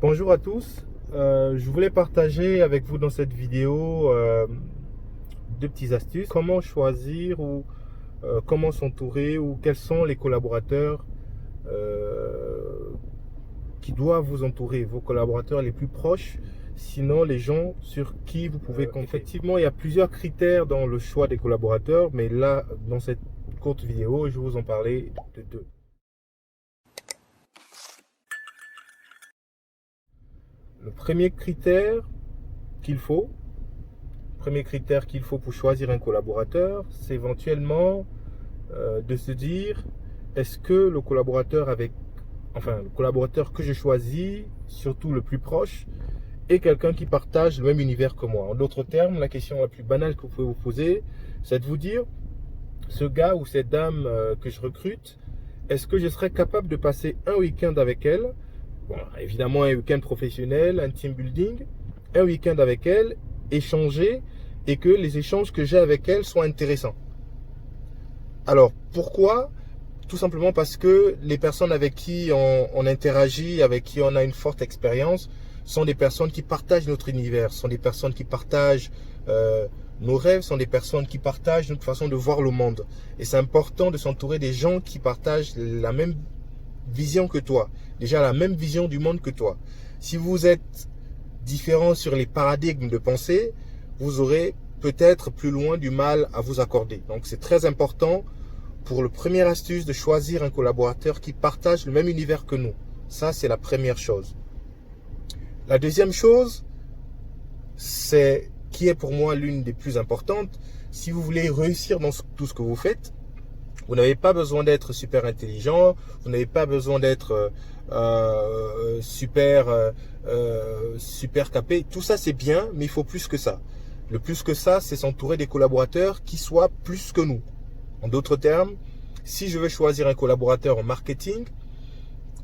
Bonjour à tous. Je voulais partager avec vous dans cette vidéo deux petites astuces. Comment choisir ou comment s'entourer ou quels sont les collaborateurs euh, qui doivent vous entourer, vos collaborateurs les plus proches, sinon les gens sur qui vous pouvez compter. Effectivement, il y a plusieurs critères dans le choix des collaborateurs, mais là, dans cette courte vidéo, je vais vous en parler de deux. Le premier critère qu'il faut, Premier critère qu'il faut pour choisir un collaborateur, c'est éventuellement de se dire, est-ce que le collaborateur le collaborateur que je choisis, surtout le plus proche, est quelqu'un qui partage le même univers que moi. En d'autres termes, la question la plus banale que vous pouvez vous poser, c'est de vous dire, ce gars ou cette dame que je recrute, est-ce que je serais capable de passer un week-end avec elle? Bon, évidemment un week-end professionnel, un team building, un week-end avec elle, échanger et que les échanges que j'ai avec elle soient intéressants. Alors, pourquoi? Tout simplement parce que les personnes avec qui on interagit, avec qui on a une forte expérience, sont des personnes qui partagent notre univers, sont des personnes qui partagent nos rêves, sont des personnes qui partagent notre façon de voir le monde. Et c'est important de s'entourer des gens qui partagent la même vision que toi, déjà la même vision du monde que toi. Si vous êtes différent sur les paradigmes de pensée, vous aurez peut-être plus loin du mal à vous accorder. Donc c'est très important pour le premier astuce de choisir un collaborateur qui partage le même univers que nous. Ça, c'est la première chose. La deuxième chose, c'est qui est pour moi l'une des plus importantes. Si vous voulez réussir dans tout ce que vous faites, vous n'avez pas besoin d'être super intelligent, vous n'avez pas besoin d'être super capé. Tout ça, c'est bien, mais il faut plus que ça. Le plus que ça, c'est s'entourer des collaborateurs qui soient plus que nous. En d'autres termes, si je veux choisir un collaborateur en marketing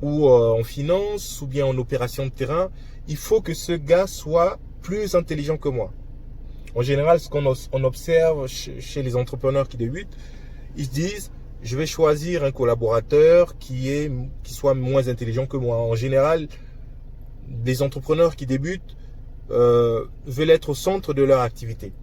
ou en finance ou bien en opération de terrain, il faut que ce gars soit plus intelligent que moi. En général, ce qu'on observe chez les entrepreneurs qui débutent, ils se disent, je vais choisir un collaborateur qui soit moins intelligent que moi. En général, les entrepreneurs qui débutent veulent être au centre de leur activité.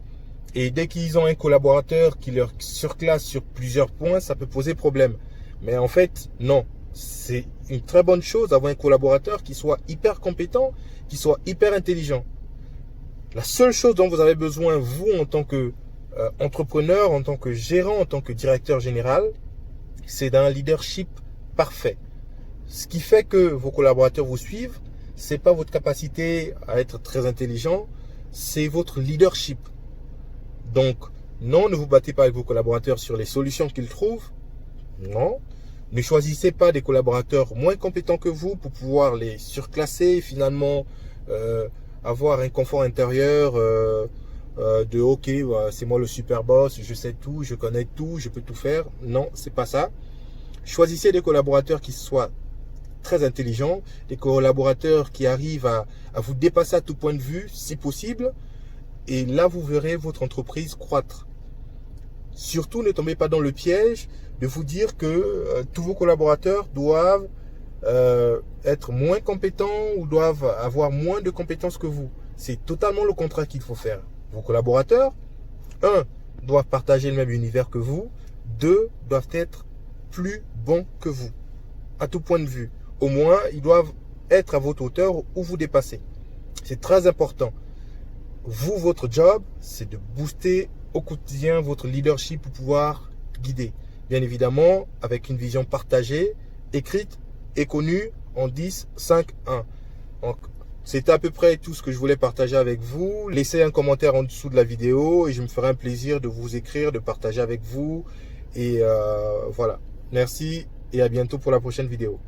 Et dès qu'ils ont un collaborateur qui leur surclasse sur plusieurs points, ça peut poser problème. Mais en fait, non. C'est une très bonne chose d'avoir un collaborateur qui soit hyper compétent, qui soit hyper intelligent. La seule chose dont vous avez besoin, vous, en tant que entrepreneur, en tant que gérant, en tant que directeur général, c'est d'un leadership parfait. Ce qui fait que vos collaborateurs vous suivent, c'est pas votre capacité à être très intelligent, c'est votre leadership. Donc, non, ne vous battez pas avec vos collaborateurs sur les solutions qu'ils trouvent. Non. Ne choisissez pas des collaborateurs moins compétents que vous pour pouvoir les surclasser et finalement avoir un confort intérieur de ok, c'est moi le super boss, je sais tout, je connais tout, je peux tout faire. Non, c'est pas ça. Choisissez des collaborateurs qui soient très intelligents, des collaborateurs qui arrivent à vous dépasser à tout point de vue, si possible. Et là, vous verrez votre entreprise croître. Surtout, ne tombez pas dans le piège de vous dire que tous vos collaborateurs doivent être moins compétents ou doivent avoir moins de compétences que vous. C'est totalement le contraire qu'il faut faire. Vos collaborateurs, un, doivent partager le même univers que vous. Deux, doivent être plus bons que vous, à tout point de vue. Au moins, ils doivent être à votre hauteur ou vous dépasser. C'est très important. Vous, votre job, c'est de booster au quotidien votre leadership pour pouvoir guider. Bien évidemment, avec une vision partagée, écrite et connue en 10, 5, 1. Donc, c'est à peu près tout ce que je voulais partager avec vous. Laissez un commentaire en dessous de la vidéo et je me ferai un plaisir de vous écrire, de partager avec vous. Et voilà. Merci et à bientôt pour la prochaine vidéo.